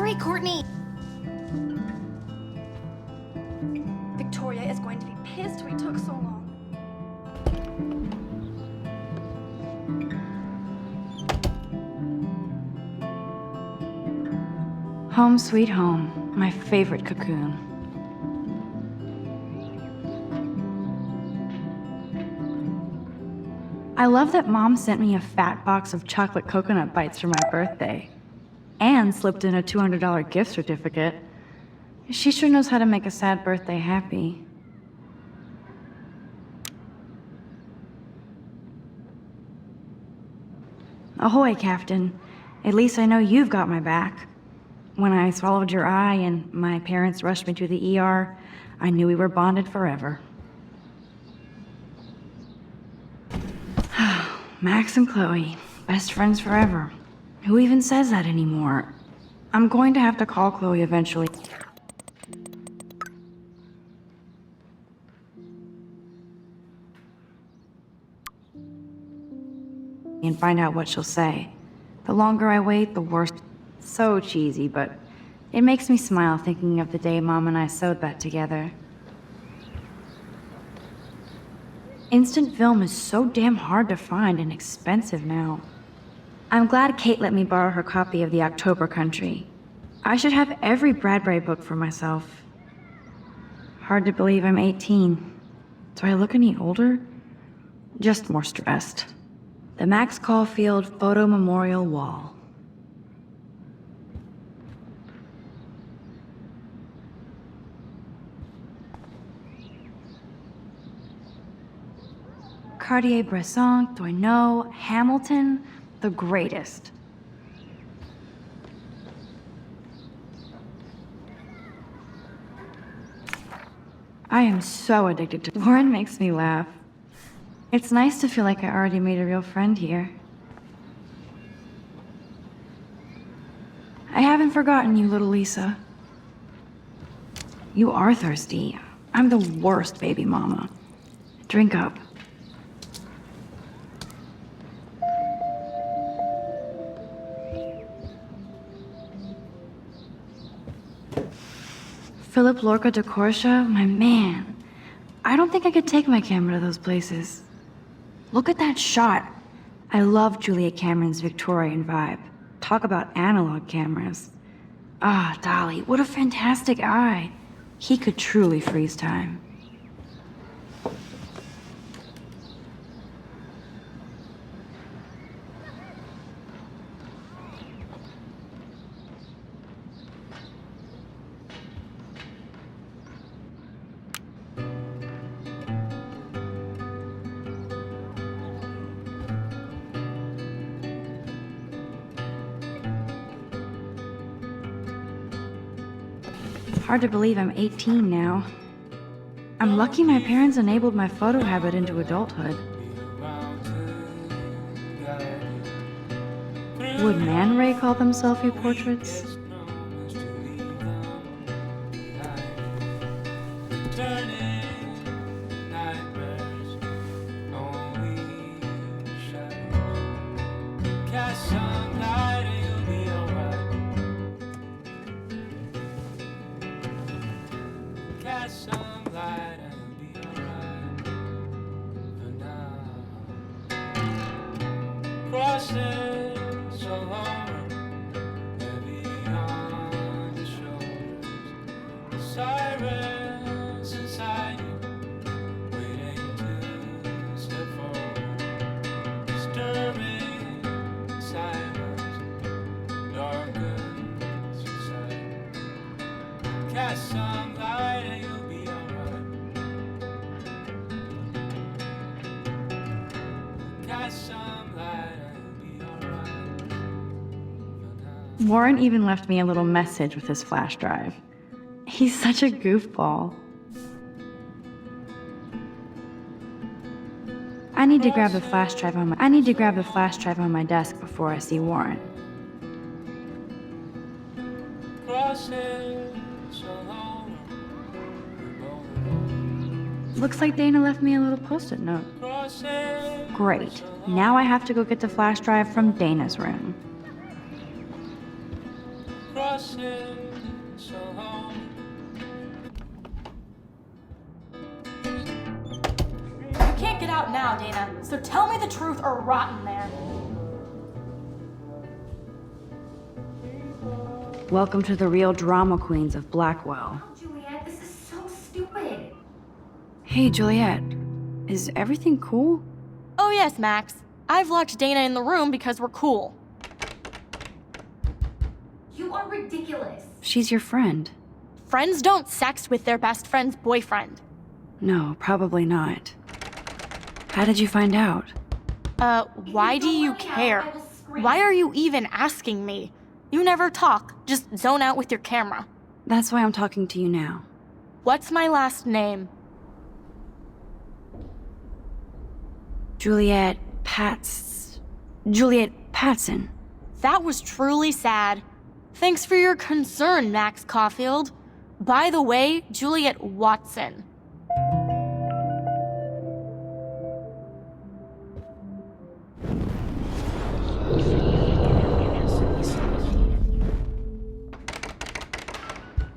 Hurry, Courtney! Victoria is going to be pissed we took so long. Home sweet home, my favorite cocoon. I love that Mom sent me a fat box of chocolate coconut bites for my birthday and slipped in a $200 gift certificate. She sure knows how to make a sad birthday happy. Ahoy, Captain. At least I know you've got my back. When I swallowed your eye and my parents rushed me to the ER, I knew we were bonded forever. Max and Chloe, best friends forever. Who even says that anymore? I'm going to have to call Chloe eventually. And find out what she'll say. The longer I wait, the worse. So cheesy, but it makes me smile thinking of the day Mom and I sewed that together. Instant film is so damn hard to find and expensive now. I'm glad Kate let me borrow her copy of The October Country. I should have every Bradbury book for myself. Hard to believe I'm 18. Do I look any older? Just more stressed. The Max Caulfield Photo Memorial Wall. Cartier-Bresson, Doisneau, Hamilton, the greatest. I am so addicted to Lauren. Makes me laugh. It's nice to feel like I already made a real friend here. I haven't forgotten you, little Lisa. You are thirsty. I'm the worst baby mama. Drink up. Philip Lorca de Corsia, my man. I don't think I could take my camera to those places. Look at that shot. I love Julia Cameron's Victorian vibe. Talk about analog cameras. Ah, Dolly, what a fantastic eye. He could truly freeze time. Hard to believe I'm 18 now. I'm lucky my parents enabled my photo habit into adulthood. Would Man Ray call them selfie portraits? Warren even left me a little message with his flash drive. He's such a goofball. I need to grab the flash drive on my desk before I see Warren. Looks like Dana left me a little post-it note. Great. Now I have to go get the flash drive from Dana's room. You can't get out now, Dana, so tell me the truth or rot in there. Welcome to the real drama queens of Blackwell. Oh, Juliet, this is so stupid. Hey, Juliet. Is everything cool? Oh yes, Max. I've locked Dana in the room because we're cool. You are ridiculous. She's your friend. Friends don't sex with their best friend's boyfriend. No, probably not. How did you find out? Why do you care? Why are you even asking me? You never talk, just zone out with your camera. That's why I'm talking to you now. What's my last name? Juliet Patson. That was truly sad. Thanks for your concern, Max Caulfield. By the way, Juliet Watson.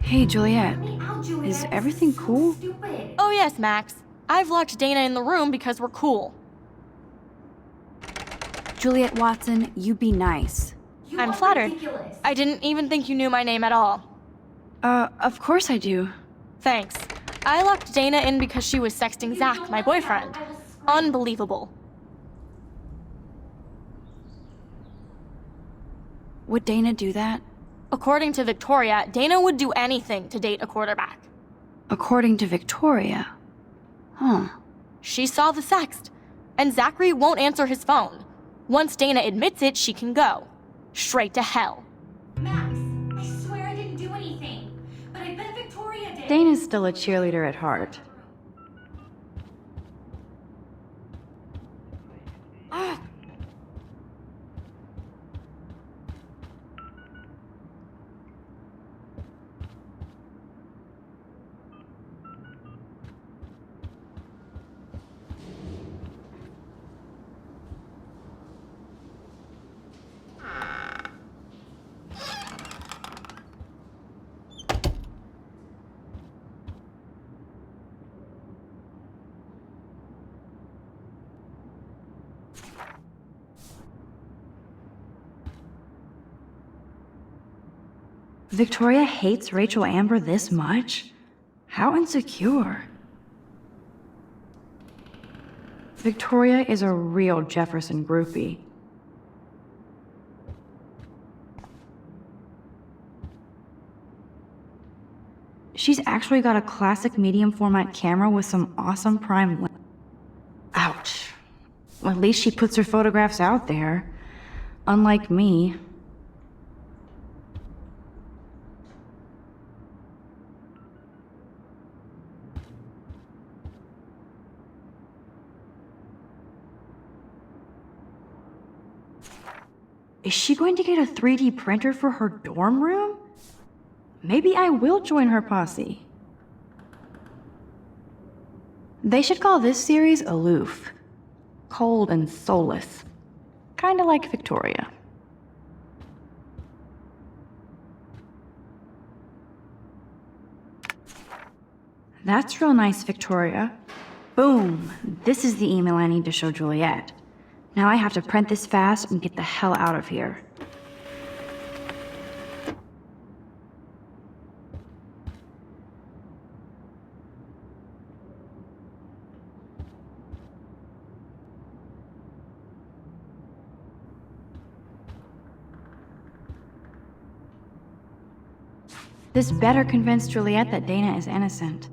Hey, Juliet. Ow, Juliet, Is this everything so cool? Stupid. Oh yes, Max. I've locked Dana in the room because we're cool. Juliet Watson, you be nice. You I'm are flattered. ridiculous. I didn't even think you knew my name at all. Of course I do. Thanks. I locked Dana in because she was sexting Zach, my boyfriend. Unbelievable. Would Dana do that? According to Victoria, Dana would do anything to date a quarterback. According to Victoria. Huh. She saw the sext, and Zachary won't answer his phone. Once Dana admits it, she can go. Straight to hell. Max, I swear I didn't do anything. But I bet Victoria did. Dana's still a cheerleader at heart. Victoria hates Rachel Amber this much? How insecure. Victoria is a real Jefferson groupie. She's actually got a classic medium format camera with some awesome prime lens. Ouch. Well, at least she puts her photographs out there. Unlike me. Is she going to get a 3D printer for her dorm room? Maybe I will join her posse. They should call this series Aloof. Cold and soulless. Kinda like Victoria. That's real nice, Victoria. Boom! This is the email I need to show Juliet. Now I have to print this fast and get the hell out of here. This better convince Juliet that Dana is innocent.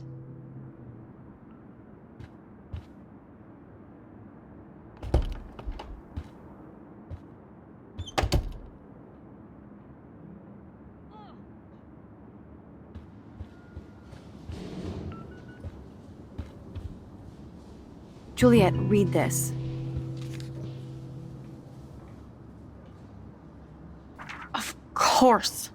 Juliet, read this. Of course.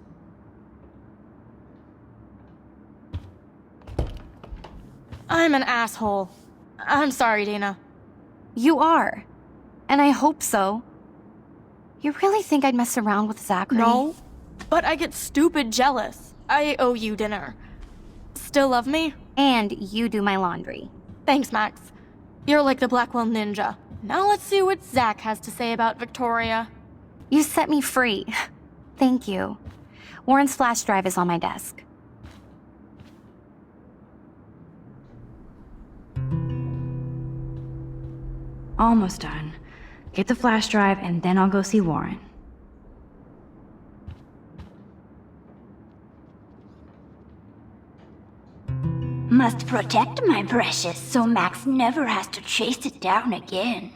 I'm an asshole. I'm sorry, Dana. You are. And I hope so. You really think I'd mess around with Zachary? No, but I get stupid jealous. I owe you dinner. Still love me? And you do my laundry. Thanks, Max. You're like the Blackwell Ninja. Now let's see what Zach has to say about Victoria. You set me free. Thank you. Warren's flash drive is on my desk. Almost done. Get the flash drive and then I'll go see Warren. Must protect my precious so Max never has to chase it down again.